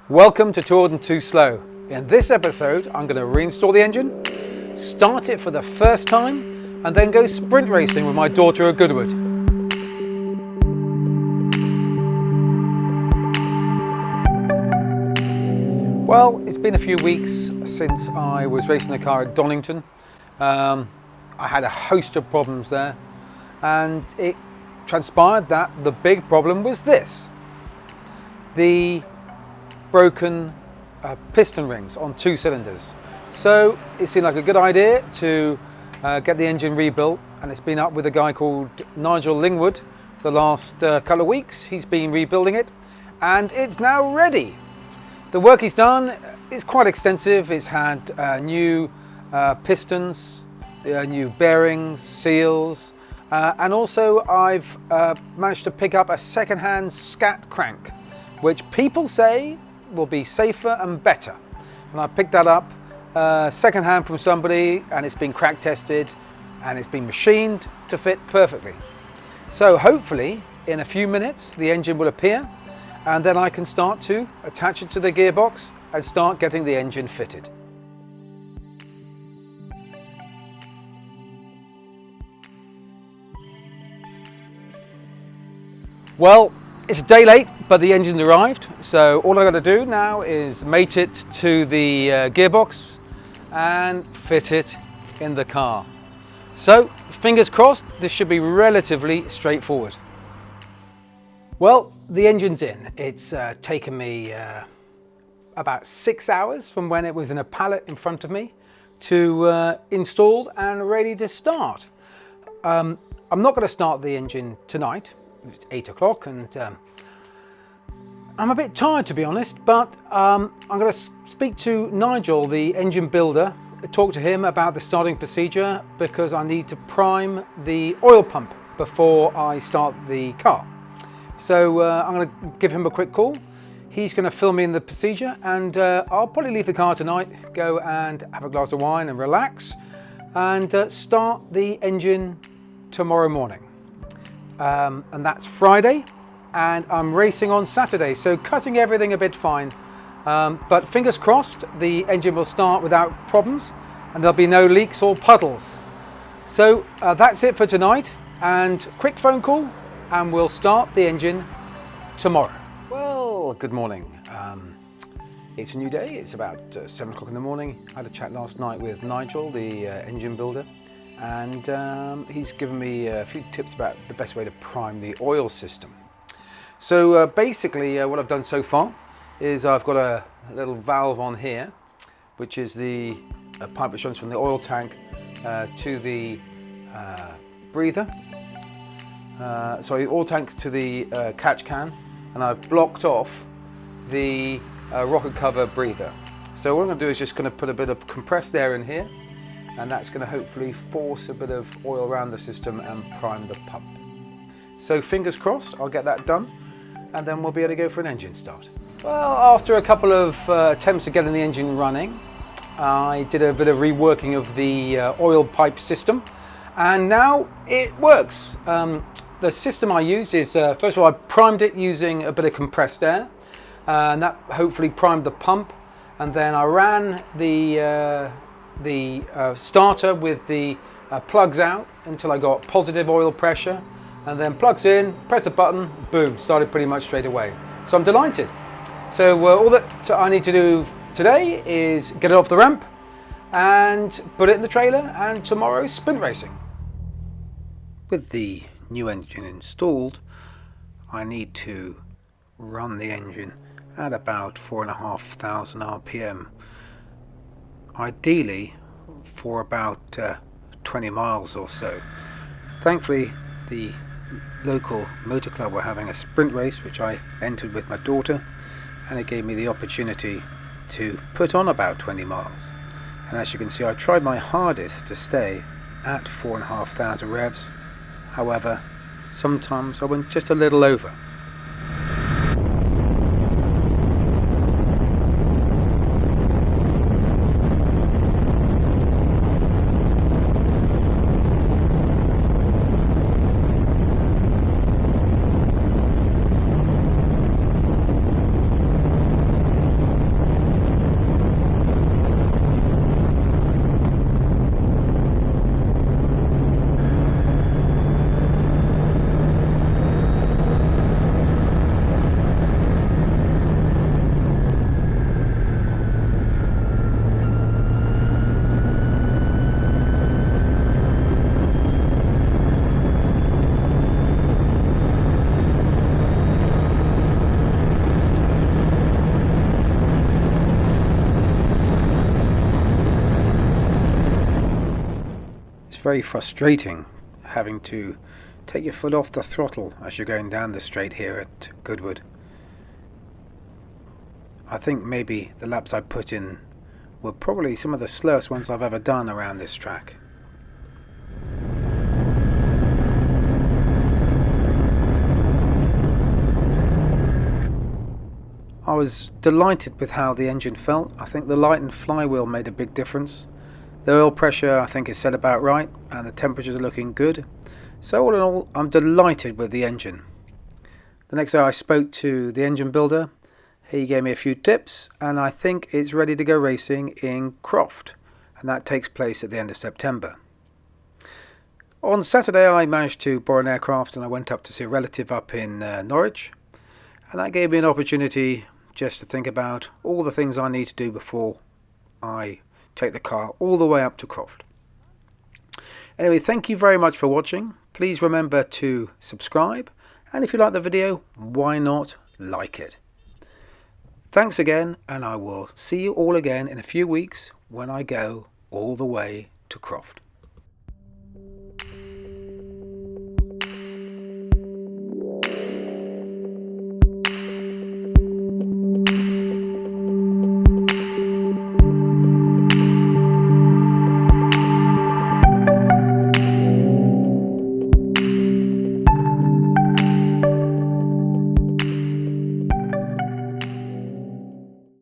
Welcome to Too Old and Too Slow. In this episode, I'm going to reinstall the engine, start it for the first time, and then go sprint racing with my daughter at Goodwood. Well, it's been a few weeks since I was racing the car at Donington. I had a host of problems there, and it transpired that the big problem was this: the broken piston rings on 2 cylinders. So it seemed like a good idea to get the engine rebuilt, and it's been up with a guy called Nigel Lingwood for the last couple of weeks. He's been rebuilding it and it's now ready. The work he's done is quite extensive. It's had new pistons, new bearings, seals, and also I've managed to pick up a second-hand scat crank, which people say will be safer and better. And I picked that up second-hand from somebody, and it's been crack tested and it's been machined to fit perfectly. So hopefully in a few minutes the engine will appear, and then I can start to attach it to the gearbox and start getting the engine fitted. Well, it's a day late, but the engine's arrived. So all I got to do now is mate it to the gearbox and fit it in the car. So fingers crossed, this should be relatively straightforward. Well, the engine's in. It's taken me about 6 hours from when it was in a pallet in front of me to installed and ready to start. I'm not going to start the engine tonight. It's 8 o'clock and I'm a bit tired, to be honest, but I'm going to speak to Nigel, the engine builder, talk to him about the starting procedure, because I need to prime the oil pump before I start the car. So I'm going to give him a quick call. He's going to fill me in the procedure, and I'll probably leave the car tonight, go and have a glass of wine and relax, and start the engine tomorrow morning. And that's Friday, and I'm racing on Saturday, so cutting everything a bit fine. But fingers crossed, the engine will start without problems and there'll be no leaks or puddles. So that's it for tonight, and quick phone call and we'll start the engine tomorrow. Well, good morning. It's a new day. It's about 7 o'clock in the morning. I had a chat last night with Nigel, the engine builder, and he's given me a few tips about the best way to prime the oil system. So basically what I've done so far is I've got a little valve on here, which is the pipe which runs from the oil tank to the breather. Sorry, oil tank to the catch can, and I've blocked off the rocket cover breather. So what I'm going to do is just going to put a bit of compressed air in here, and that's going to hopefully force a bit of oil around the system and prime the pump. So fingers crossed, I'll get that done, and then we'll be able to go for an engine start. Well, after a couple of attempts at getting the engine running, I did a bit of reworking of the oil pipe system, and now it works. The system I used is, first of all, I primed it using a bit of compressed air, and that hopefully primed the pump, and then I ran the starter with the plugs out until I got positive oil pressure, and then plugs in, press a button, boom, started pretty much straight away. So I'm delighted. So all that I need to do today is get it off the ramp and put it in the trailer, and tomorrow's sprint racing. With the new engine installed, I need to run the engine at about 4,500 RPM, ideally for about 20 miles or so. Thankfully, the local motor club were having a sprint race which I entered with my daughter, and it gave me the opportunity to put on about 20 miles. And as you can see, I tried my hardest to stay at 4,500 revs. However, sometimes I went just a little over. very frustrating having to take your foot off the throttle as you're going down the straight here at Goodwood. I think maybe the laps I put in were probably some of the slowest ones I've ever done around this track. I was delighted with how the engine felt. I think the lightened flywheel made a big difference. The oil pressure I think is set about right, and the temperatures are looking good. So all in all, I'm delighted with the engine. The next day I spoke to the engine builder. He gave me a few tips, and I think it's ready to go racing in Croft, and that takes place at the end of September. On Saturday I managed to borrow an aircraft and I went up to see a relative up in Norwich, and that gave me an opportunity just to think about all the things I need to do before I take the car all the way up to Croft. Anyway, thank you very much for watching. Please remember to subscribe, and if you like the video, why not like it? Thanks again, and I will see you all again in a few weeks when I go all the way to Croft.